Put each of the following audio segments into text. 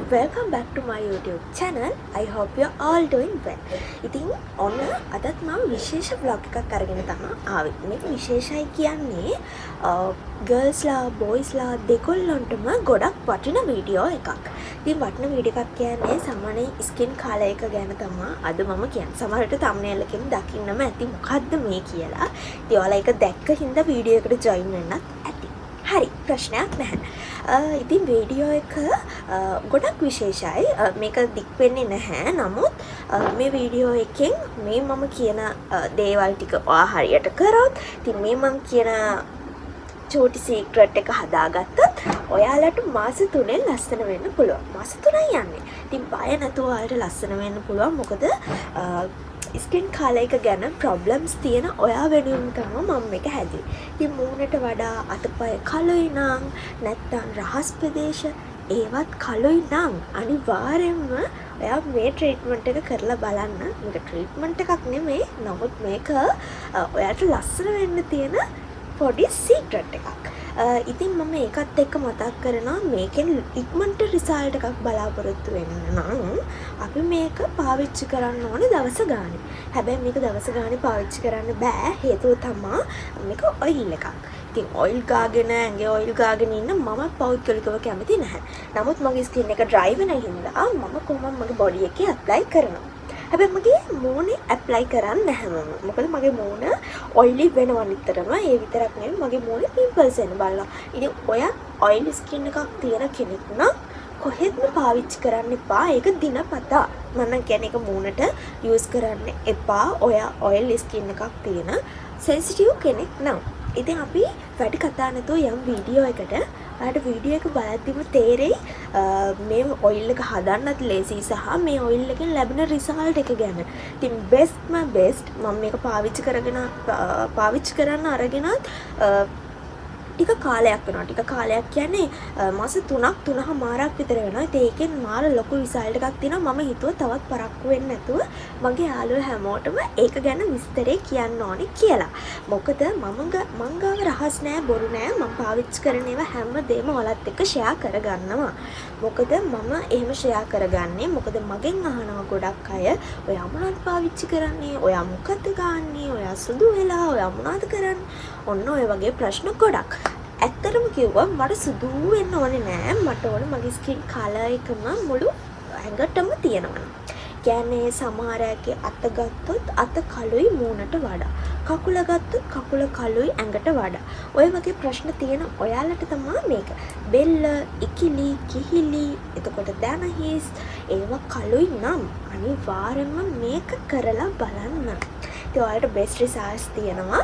Welcome back to my YouTube channel. I hope you're all doing well. ඉතින් ඔන්න අදත් මම විශේෂ vlog එකක් අරගෙන තමයි ආවේ. මේක විශේෂයි කියන්නේ girls ලා boys ලා දෙකොල්ලන්ටම ගොඩක් වටින වීඩියෝ එකක්. ඉතින් වටින වීඩියෝ එකක් කියන්නේ සාමාන්‍ය ස්කින් කලර් එක ගැන තමයි අද මම කියන්නේ. සමහරවිට thumbnail එකෙන් දකින්නම ඇති මොකද්ද මේ කියලා. ඉතින් ඔයාලා ඒක දැක්ක හින්දා වීඩියෝ එකට join වෙන්නත් ඇති. හරි ප්‍රශ්නයක් නැහැ. ඉතින් වීඩියෝ එක ගොඩක් විශේෂයි. මේක දික් වෙන්නේ නැහැ. නමුත් මේ වීඩියෝ එකෙන් මේ මම කියන දේවල් ටික ඔයා හරියට කරොත් ඉතින් මේ මම කියන චෝටි සීක්‍රට් එක හදාගත්තත් ඔයාලට මාස 3ෙන් ලස්සන වෙන්න පුළුවන්. මාස 3යි යන්නේ. ඉතින් බය නැතුව ඔයාලට ලස්සන වෙන්න පුළුවන්. මොකද ස්කින් කලර් එක ගැන ප්‍රොබ්ලම්ස් තියෙන ඔයා වෙනුවෙන් තමයි මම මේක හැදුවේ. ඉතින් මූණට වඩා අතපය කළුයි නම් නැත්නම් රහස් ප්‍රදේශ ඒවත් කළුයි නම් අනිවාර්යයෙන්ම ඔයා මේ ට්‍රීට්මන්ට් එක කරලා බලන්න. මේක ට්‍රීට්මන්ට් එකක් නෙමෙයි. නමුත් මේක ඔයාට ලස්සන වෙන්න තියෙන පොඩි සීක්‍රට් එකක්. ඉතින් මම ඒකත් එක්ක මතක් කරනවා මේකෙන් ඉක්මනට රිසල්ට් එකක් බලාපොරොත්තු වෙන්න නම් අපි මේක පාවිච්චි කරන්න ඕනේ දවස් ගානේ. හැබැයි මේක දවස් ගානේ පාවිච්චි කරන්න බෑ. හේතුව තමයි මේක ඔයිල් එකක්. ඉතින් ඔයිල් ගාගෙන ඇඟේ ඔයිල් ගාගෙන ඉන්න මම පෞද්ගලිකව කැමති නැහැ. නමුත් මගේ ස්කින් එක ඩ්‍රයි වෙන හින්දා මම කොහොමද මගේ බොඩි එකේ ඇප්ලයි කරනවා. හැබැයි මගේ මූණේ ඇප්ලයි කරන්නේ නැහැ මම. මොකද මගේ මූණ ඔයිලි වෙනවා නිතරම. ඒ විතරක් නෙවෙයි මගේ මූණේ පිම්පල්ස් එන බලලා. ඉතින් ඔයා ඔයිලි ස්කින් එකක් තියෙන කෙනෙක් නම් කොහෙත්ම පාවිච්චි කරන්න එපා. ඒක දිනපතා. මම කියන්නේ ඒක මූණට යූස් කරන්න එපා. ඔයා ඔයිලි ස්කින් එකක් තියෙන සෙන්සිටිව් කෙනෙක් නම්. ඉතින් අපි වැඩි කතා නැතුව යම් වීඩියෝ එකට ඔයාලට වීඩියෝ එක බලද්දිම තේරෙයි මේ ඔයිල් එක හදන්නත් ලේසි සහ මේ ඔයිල් එකෙන් ලැබෙන රිසල්ට් එක ගැන. ඉතින් බෙස්ට්ම බෙස්ට් මම මේක පාවිච්චි කරන්න අරගෙනත් ටික කාලයක් වෙනවා. ටික කාලයක් කියන්නේ මාස 3-3.5 විතර වෙනවා. ඉතින් ඒකෙන් මාර ලොකු රිසල්ට් එකක් තියෙනවා. මම හිතුවා තවත් පරක්කු වෙන්නේ නැතුව මගේ යාළුවෝ හැමෝටම ඒක ගැන විස්තරේ කියන්න ඕනේ කියලා. මොකද මං ගාව රහස් නෑ බොරු නෑ. මම පාවිච්චි කරන ඒවා හැමදේම ඔයාලත් එක්ක ෂෙයා කරගන්නවා. මොකද මම එහෙම ෂෙයා කරගන්නේ මොකද මගෙන් අහනවා ගොඩක් අය ඔයා මොනවද පාවිච්චි කරන්නේ? ඔයා මොකද ගන්නේ? ඔයා සුදු වෙලා ඔයා මොනවද කරන්නේ? ඔන්න ඔය වගේ ප්‍රශ්න ගොඩක්. ඇත්තටම කිව්වම මට සුදු වෙන්න ඕනේ නෑ. මට ඕනේ මගේ ස්කින් කලර් එකම මුළු ඇඟටම තියෙනවා. කියන්නේ සමහර අයගේ අත ගත්තොත් අත කළුයි මූණට වඩා. කකුල ගත්තොත් කකුල කළුයි ඇඟට වඩා. ඔය වගේ ප්‍රශ්න තියෙන ඔයාලට තමයි මේක. බෙල්ල, ඉකිලි, කිහිලි, එතකොට දන හිස් ඒවා කළුයි නම් අනිවාර්යයෙන්ම මේක කරලා බලන්න. ඉතින් ඔයාලට බෙස්ට් රිසල්ට්ස් තියෙනවා.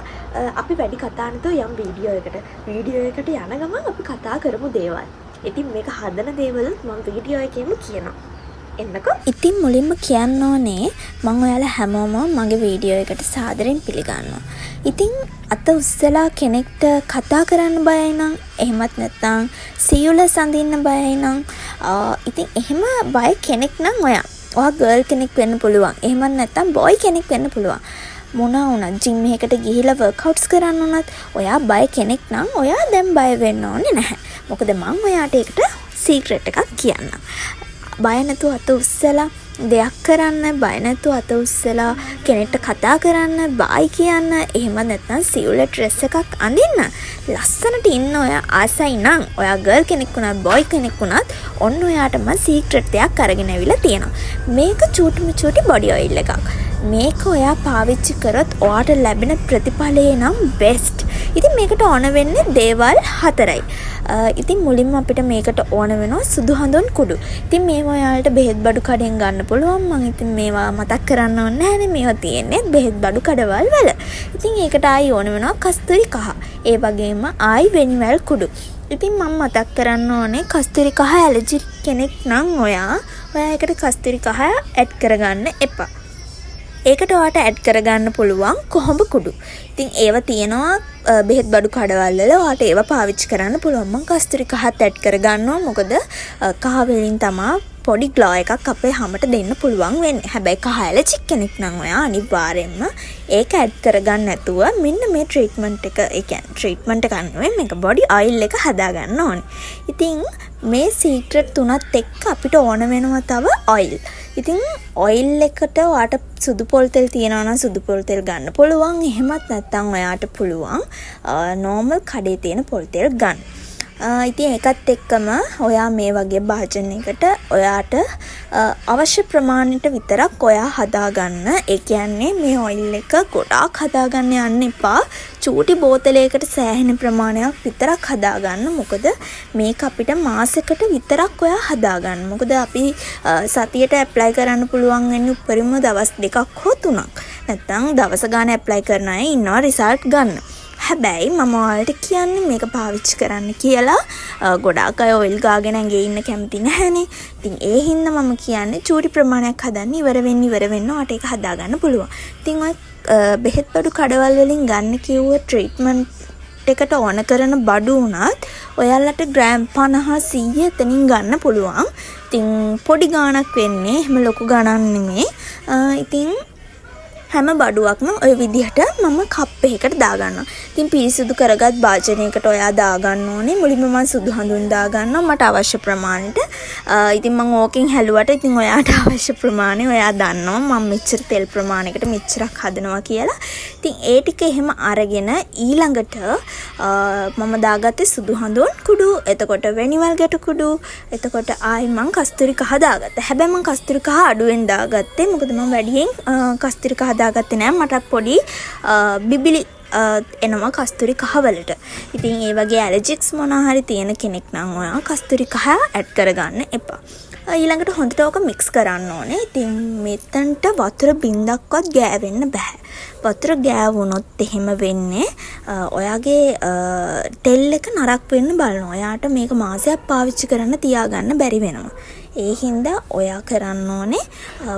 අපි වැඩි කතා නැතුව යම් වීඩියෝ එකට යන ගමන් අපි කතා කරමු දේවල්. ඉතින් මේක හදන දේවල් මම වීඩියෝ එකේම කියනවා. එන්නකෝ. ඉතින් මුලින්ම කියන්න ඕනේ මම ඔයාලා හැමෝම මගේ වීඩියෝ එකට සාදරයෙන් පිළිගන්නවා. ඉතින් අත උස්සලා කෙනෙක්ට කතා කරන්න බයයි නම් එහෙමත් නැත්නම් සියුලස් අඳින්න බයයි නම් ඉතින් එහෙම බය කෙනෙක් නම් ඔයා ගර්ල් කෙනෙක් වෙන්න පුළුවන්. එහෙමත් නැත්නම් බොයි කෙනෙක් වෙන්න පුළුවන්. මොනවා වුණත් ජිම් එකකට ගිහිලා වර්ක්අවුට්ස් කරන්න උනත් ඔයා බය කෙනෙක් නම් ඔයා දැන් බය වෙන්න ඕනේ නැහැ. මොකද මම ඔයාට ඒකට සීක්‍රට් එකක් කියන්නම්. බය නැතුව අත උස්සලා දෙයක් කරන්න, බය නැතුව අත උස්සලා කෙනෙක්ට කතා කරන්න, බයි කියන්න, එහෙම නැත්නම් සිවුල ඩ්‍රෙස් එකක් අඳින්න. ලස්සනට ඉන්න ඔයා ආසයි නම් ඔයා ගර්ල් කෙනෙක් වුණත් බොයි කෙනෙක් වුණත් ඔන්න ඔයාටම සීක්‍රට් එකක් අරගෙන ඇවිල්ලා තියෙනවා. මේක චූටි බොඩි ඔයිල් එකක්. මේක ඔයා පාවිච්චි කරොත් ඔයාට ලැබෙන ප්‍රතිඵලය නම් බෙස්ට්. ඉතින් මේකට ඕන වෙන්නේ දේවල් 4යි. ඉතින් මුලින්ම අපිට මේකට ඕන වෙනවා සුදු හඳුන් කුඩු. ඉතින් මේවා ඔයාලට බෙහෙත් බඩු කඩෙන් ගන්න පුළුවන්. මම ඉතින් මේවා මතක් කරන්න ඕනේ නැහැ. මේවා තියෙන්නේ බෙහෙත් බඩු කඩවල් වල. ඉතින් ඒකට ආයි ඕන වෙනවා කස්තුරි කහ. ඒ වගේම ආයි වෙනිවැල් කුඩු. ඉතින් මම මතක් කරන්න ඕනේ කස්තුරි කහ ඇලර්ජි කෙනෙක් නම් ඔයා ඒකට කස්තුරි කහ ඇඩ් කරගන්න එපා. ඒකට ඔයාට ඇඩ් කරගන්න පුළුවන් කොහොඹ කුඩු. ඉතින් ඒවා තියෙනවා බෙහෙත් බඩු කඩවල් වල ඔයාට ඒවා පාවිච්චි කරන්න පුළුවන්. මම කස්තුරි කහත් ඇඩ් කරගන්නවා. මොකද කහ වලින් තමයි පොඩි ග්ලෝ එකක් අපේ හැමට දෙන්න පුළුවන් වෙන්නේ. හැබැයි කහ ඇලර්ජික් කෙනෙක් නම් ඔයා අනිවාර්යෙන්ම ඒක ඇඩ් කරගන්න නැතුව මෙන්න මේ ට්‍රීට්මන්ට් එක, ඒ කියන්නේ ට්‍රීට්මන්ට් එකක් නෙවෙයි මේක බොඩි ඔයිල් එක හදා ගන්න ඕනේ. ඉතින් මේ සීක්‍රට් තුනත් එක්ක අපිට ඕන වෙනවා තව ඔයිල්. ඉතින් ඔයිල් එකට ඔයාට සුදු පොල් තෙල් තියෙනවා නම් සුදු පොල් තෙල් ගන්න පුළුවන්. එහෙමත් නැත්නම් ඔයාට පුළුවන් නෝමල් කඩේ තියෙන පොල් තෙල් ගන්න. ඉතින් ඒකත් එක්කම ඔයා මේ වගේ භාජනයකට ඔයාට අවශ්‍ය ප්‍රමාණයට විතරක් ඔයා හදාගන්න. ඒ කියන්නේ මේ ඔයිල් එක ගොඩාක් හදාගන්න යන්න එපා. චූටි බෝතලයකට සෑහෙන ප්‍රමාණයක් විතරක් හදාගන්න. මොකද මේක අපිට මාසෙකට විතරක් ඔයා හදාගන්න. මොකද අපි සතියට ඇප්ලයි කරන්න පුළුවන් වෙන්නේ උඩරිම දවස් 2ක් හෝ 3ක්. නැත්නම් දවස ගානේ ඇප්ලයි කරන අය ඉන්නවා රිසල්ට් ගන්න. හැබැයි මම ඔයාලට කියන්නේ මේක පාවිච්චි කරන්න කියලා. ගොඩාක් අය ඔයිල් ගාගෙන ඇඟේ ඉන්න කැමති නැහැනේ. ඉතින් ඒ හින්දා මම කියන්නේ චූටි ප්‍රමාණයක් හදන්න ඉවර වෙන්න ඔයාට ඒක හදා ගන්න පුළුවන්. ඉතින් ඔය බෙහෙත් බඩු කඩවල් වලින් ගන්න කිව්ව ට්‍රීට්මන්ට් එකට ඕන කරන බඩු උනත් ඔයාලට ග්‍රෑම් 50 100 එතනින් ගන්න පුළුවන්. ඉතින් පොඩි ගාණක් වෙන්නේ. එහෙම ලොකු ගාණක් නෙමෙයි. ඉතින් හැම බඩුවක්ම ඔය විදිහට මම කප් එකකට දාගන්නවා. ඉතින් පිරිසිදු කරගත් භාජනයකට ඔයා දාගන්න ඕනේ. මුලින්ම මම සුදු හඳුන් දාගන්නවා මට අවශ්‍ය ප්‍රමාණයට. ඉතින් මම ඕකෙන් හැලුවට ඉතින් ඔයාට අවශ්‍ය ප්‍රමාණය ඔයා දන්නවා මම මෙච්චර තෙල් ප්‍රමාණයකට මෙච්චරක් හදනවා කියලා. ඉතින් ඒ ටික එහෙම අරගෙන ඊළඟට මම දාගත්තේ සුදු හඳුන් කුඩු, එතකොට වෙනිවල් ගැට කුඩු, එතකොට ආයි මම කස්තුරි කහ දාගත්තා. හැබැයි මම කස්තුරි කහ අඩුවෙන් දාගත්තේ. මොකද මම වැඩියෙන් කස්තුරි කහ දාගත්තේ නෑ. මට පොඩි බිබිලි එනවා කස්තුරි කහ වලට. ඉතින් ඒ වගේ ඇලර්ජික්ස් මොනවා හරි තියෙන කෙනෙක් නම් ඔයා කස්තුරි කහ ඇඩ් කරගන්න එපා. ඊළඟට හොඳට ඕක මික්ස් කරන්න ඕනේ. ඉතින් මෙතනට වතුර බින්දක්වත් ගෑවෙන්න බෑ. වතුර ගෑවුනොත් එහෙම වෙන්නේ ඔයාගේ තෙල් එක නරක් වෙන්න බලනවා. ඔයාට මේක මාසයක් පාවිච්චි කරන්න තියාගන්න බැරි වෙනවා. ඒ හින්දා ඔයා කරන්න ඕනේ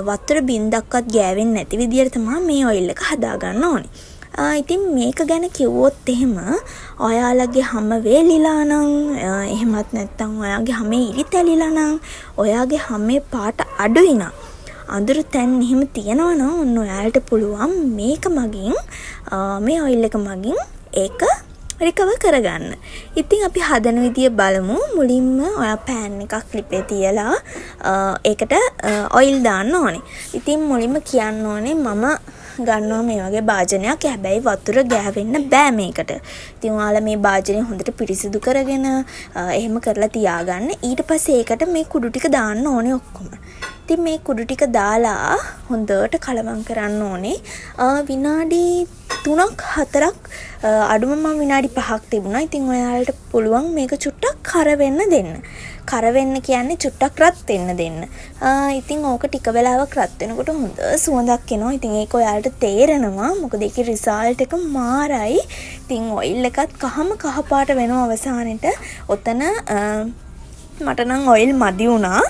වතුර බින්දක්වත් ගෑවෙන්නේ නැති විදියට තමයි මේ ඔයිල් එක හදාගන්න ඕනේ. ඉතින් මේක ගැන කිව්වොත් එහෙම ඔයාලගේ හැම වේලිලා නම් එහෙමත් නැත්නම් ඔයාගේ හැමේ ඉරි තැලිලා නම් ඔයාගේ හැමේ පාට අඩුයි නම් අඳුරු තැන් එහෙම තියෙනවා නම් ඔන්න ඔයාලට පුළුවන් මේක මගින් මේ ඔයිල් එක මගින් ඒක රිකවර් කරගන්න. ඉතින් අපි හදන විදිය බලමු. මුලින්ම ඔයා පෑන් එකක් ලිපේ තියලා ඒකට ඔයිල් දාන්න ඕනේ. ඉතින් මුලින්ම කියන්න ඕනේ මම ගන්නවා මේ වගේ භාජනයක්. හැබැයි වතුර ගෑවෙන්න බෑ මේකට. ඉතින් ඔයාලා මේ භාජනය හොඳට පිරිසිදු කරගෙන එහෙම කරලා තියාගන්න. ඊට පස්සේ ඒකට මේ කුඩු ටික දාන්න ඕනේ ඔක්කොම. ඉතින් මේ කුඩු ටික දාලා හොඳට කලවම් කරන්න ඕනේ. විනාඩි 3ක් 4ක් අඩුම මම විනාඩි 5ක් තිබුණා. ඉතින් ඔයාලට පුළුවන් මේක චුට්ටක් කර වෙන්න දෙන්න. කර වෙන්න කියන්නේ චුට්ටක් රත් වෙන්න දෙන්න. ඉතින් ඕක ටික වෙලාවක් රත් වෙනකොට හොඳ සුවඳක් එනවා. ඉතින් ඒක ඔයාලට තේරෙනවා. මොකද ඒකේ රිසල්ට් එක මාරයි. ඉතින් ඔයිල් එකත් කහ පාට වෙනවා අවසානෙට. ඔතන මට නම් ඔයිල් මදි වුණා.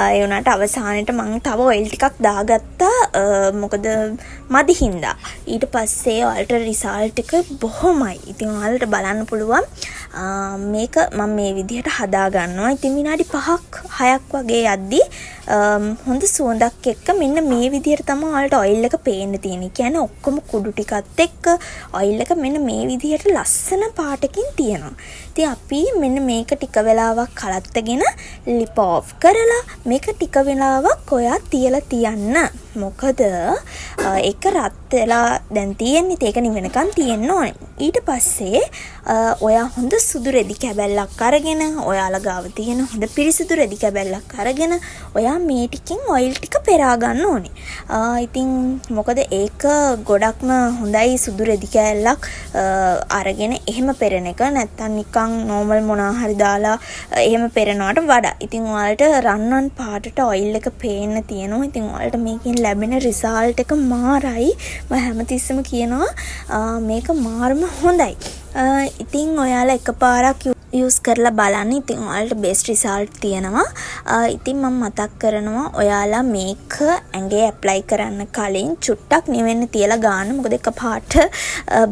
ඒ වුණාට අවසානෙට මම තව ඔයිල් ටිකක් දාගත්තා. මොකද මදි හින්දා. ඊට පස්සේ ඔයාලට රිසල්ට් එක බොහොමයි. ඉතින් ඔයාලට බලන්න පුළුවන් මේක මම මේ විදිහට හදා ගන්නවා. ඉතින් විනාඩි 5ක් 6ක් වගේ යද්දි හොඳ සුවඳක් එක්ක මෙන්න මේ විදිහට තමයි ඔයාලට ඔයිල් එක පේන්න තියෙන්නේ. කියන්නේ ඔක්කොම කුඩු ටිකත් එක්ක ඔයිල් එක මෙන්න මේ විදිහට ලස්සන පාටකින් තියෙනවා. ඉතින් අපි මෙන්න මේක ටික වෙලාවක් කලත්තගෙන ලිප් ඔෆ් කරලා මේක ටික වෙලාවක් ඔයා තියලා තියන්න. මොකද ඒක රත් වෙලා දැන් තියෙන්නේ. ඒක නිවෙනකන් තියෙන්න ඕනේ. ඊට පස්සේ ඔයා හොඳ සුදු රෙදි කැබැල්ලක් අරගෙන ඔයාලා ගාව තියෙන හොඳ පිරිසිදු රෙදි කැබැල්ලක් අරගෙන ඔයා මේ ටිකෙන් ඔයිල් ටික පෙරා ගන්න ඕනේ. ඉතින් මොකද ඒක ගොඩක්ම හොඳයි සුදු රෙදි කැල්ලක් අරගෙන එහෙම පෙරෙන එක. නැත්තම් නිකන් නෝමල් මොනවා හරි දාලා එහෙම පෙරනවට වඩා. ඉතින් ඔයාලට රන්වන් පාටට ඔයිල් එක පේන්න තියෙනවා. ඉතින් ඔයාලට මේකෙන් ලැබෙන රිසල්ට් එක මාරයි. මම හැමතිස්සෙම කියනවා මේක මාරම හොඳයි. ඉතින් ඔයාලා එකපාරක් යූස් කරලා බලන්න. ඉතින් ඔයාලට බෙස්ට් රිසල්ට් තියෙනවා. ඉතින් මම මතක් කරනවා ඔයාලා මේක ඇඟේ ඇප්ලයි කරන්න කලින් චුට්ටක් නිවෙන්න තියලා ගන්න. මොකද එකපාරට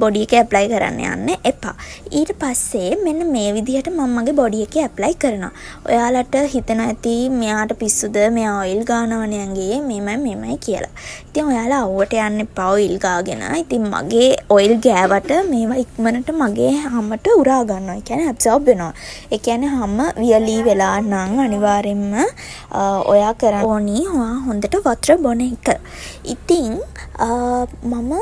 බොඩි එකේ ඇප්ලයි කරන්න යන්න එපා. ඊට පස්සේ මෙන්න මේ විදිහට මම මගේ බොඩි එකේ ඇප්ලයි කරනවා. ඔයාලට හිතෙන ඇති මෙයාට පිස්සුද, මෙයා ඔයිල් ගන්නවනේ ඇඟේ මෙමයි කියලා. ඉතින් ඔයාලා අවුවට යන්න එපා ඔයිල් ගාගෙන. ඉතින් මගේ ඔයිල් ගෑවට මේවා ඉක්මනට මගේ හැමට උරා ගන්නවා. ඒ කියන්නේ ඇබ්සෝබ් වෙනවා. ඒ කියන්නේ හැම වියලි වෙලා නම් අනිවාර්යෙන්ම ඔයා කරන්න ඕනි හොඳට වතුර බොන එක. ඉතින් මම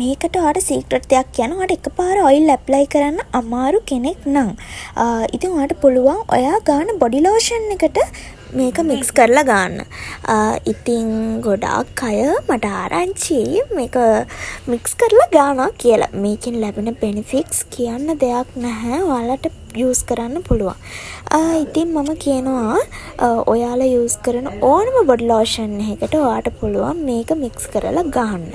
මේකට ඔයාලට සීක්‍රට් දෙයක් කියනවා. ඔයාලට එකපාර ඔයිල් ඇප්ලයි කරන්න අමාරු කෙනෙක් නම් ඉතින් ඔයාලට පුළුවන් ඔයා ගන්න බොඩි ලෝෂන් එකට මේක මික්ස් කරලා ගන්න. ඉතින් ගොඩාක් අය මට ආරංචි මේක මික්ස් කරලා ගන්නවා කියලා. මේකෙන් ලැබෙන බෙනිෆිට්ස් කියන්න දෙයක් නැහැ. ඔයාලට යූස් කරන්න පුළුවන්. ඉතින් මම කියනවා ඔයාලා යූස් කරන ඕනම බොඩි ලෝෂන් එකකට ඔයාට පුළුවන් මේක මික්ස් කරලා ගන්න.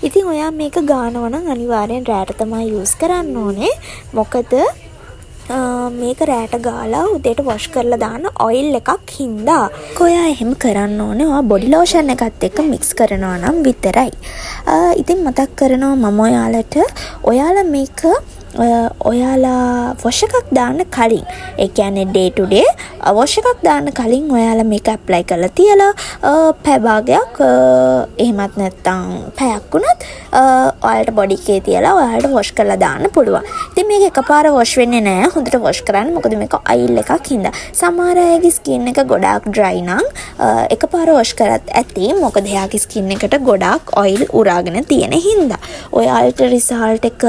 ඉතින් ඔයා මේක ගන්නවා නම් අනිවාර්යෙන් රැට තමයි යූස් කරන්න ඕනේ. මොකද මේක රැට ගාලා උදේට වොෂ් කරලා දාන්න ඔයිල් එකක් හින්දා. ඔයා එහෙම කරන්න ඕනේ. ඔයා බොඩි ලෝෂන් එකත් එක්ක මික්ස් කරනවා නම් විතරයි. ඉතින් මතක් කරනවා මම ඔයාලට ඔයාලා මේක ඔයාලා වොෂ් එකක් දාන්න කලින්, ඒ කියන්නේ ඩේ ටු ඩේ වොෂ් එකක් දාන්න කලින් ඔයාලා මේක ඇප්ලයි කරලා තියලා පැය භාගයක් එහෙමත් නැත්නම් පැයක් වුණත් ඔයාලට බොඩි එකේ තියලා ඔයාලට වොෂ් කරලා දාන්න පුළුවන්. ඉතින් මේක එකපාර වොෂ් වෙන්නේ නැහැ. හොඳට වොෂ් කරන්න. මොකද මේක ඔයිල් එකක් හින්දා. සමහර අයගේ ස්කින් එක ගොඩාක් ඩ්‍රයි නම් එකපාර වොෂ් කරත් ඇති. මොකද එයාගේ ස්කින් එකට ගොඩාක් ඔයිල් උරාගෙන තියෙන හින්දා. ඔයාලට රිසල්ට් එක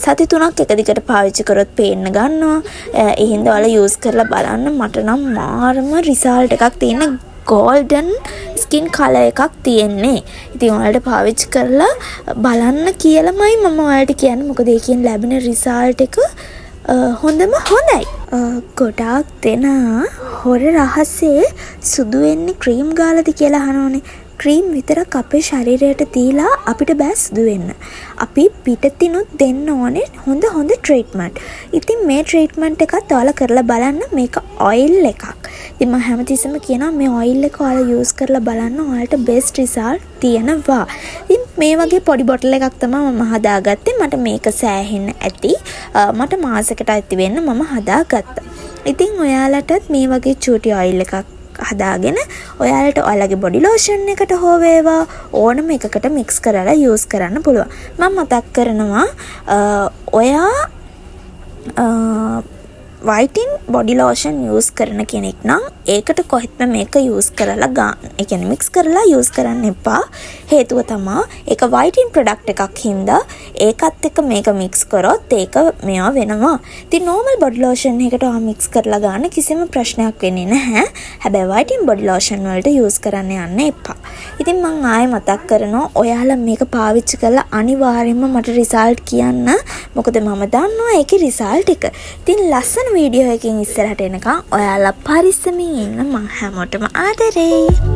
සති 3ක් එක දිගට පාවිච්චි කරොත් පේන්න ගන්නවා. ඒ හින්දා ඔයාලා යූස් කරලා බලන්න. මට නම් මාරම රිසල්ට් එකක් තියෙන ගෝල්ඩන් ස්කින් කලර් එකක් තියෙන්නේ. ඉතින් ඔයාලට පාවිච්චි කරලා බලන්න කියලාමයි මම ඔයාලට කියන්නේ. මොකද ඒකෙන් ලැබෙන රිසල්ට් එක හොඳම හොඳයි. ගොඩාක් දෙනා හොර රහසේ සුදු වෙන්නේ ක්‍රීම් ගාලාද කියලා අහනෝනේ. ක්‍රීම් විතරක් අපේ ශරීරයට දීලා අපිට බෑ සුදු වෙන්න. අපි පිටතිනුත් දෙන්න ඕනේ හොඳ ට්‍රීට්මන්ට්. ඉතින් මේ ට්‍රීට්මන්ට් එකත් ඔයාලා කරලා බලන්න. මේක ඔයිල් එකක්. ඉතින් මම හැමතිස්සෙම කියනවා මේ ඔයිල් එක ඔයාලා යූස් කරලා බලන්න. ඔයාලට බෙස්ට් රිසල්ට් තියෙනවා. ඉතින් මේ වගේ පොඩි බොටල් එකක් තමයි මම හදාගත්තේ. මට මේක සෑහෙන්න ඇති. මට මාසෙකට ඇති වෙන්න මම හදාගත්තා. ඉතින් ඔයාලටත් මේ වගේ චූටි ඔයිල් එකක් හදාගෙන ඔයාලට ඔයාලගේ බොඩි ලෝෂන් එකට හෝ වේවා ඕනම එකකට මික්ස් කරලා යූස් කරන්න පුළුවන්. මම මතක් කරනවා ඔයා වයිටින් බොඩි ලෝෂන් යූස් කරන කෙනෙක් නම් ඒකට කොහෙත්ම මේක යූස් කරලා ගන්න. ඒ කියන්නේ මික්ස් කරලා යූස් කරන්න එපා. හේතුව තමයි ඒක වයිටින් ප්‍රොඩක්ට් එකක් හින්දා ඒකත් එක්ක මේක මික්ස් කරොත් ඒක මේවා වෙනවා. ඉතින් නෝමල් බොඩි ලෝෂන් එකකට ඔයා මික්ස් කරලා ගන්න කිසිම ප්‍රශ්නයක් වෙන්නේ නැහැ. හැබැයි වයිටින් බොඩි ලෝෂන් වලට යූස් කරන්න යන්න එපා. ඉතින් මම ආයෙ මතක් කරනවා ඔයාලා මේක පාවිච්චි කරලා අනිවාර්යයෙන්ම මට රිසල්ට් කියන්න. මොකද මම දන්නවා ඒකේ රිසල්ට් එක. ඉතින් ලස්සන වීඩියෝ එකකින් ඉස්සරහට එනකම් ඔයාලා පරිස්සමින් ඉන්න. මම හැමෝටම ආදරේ.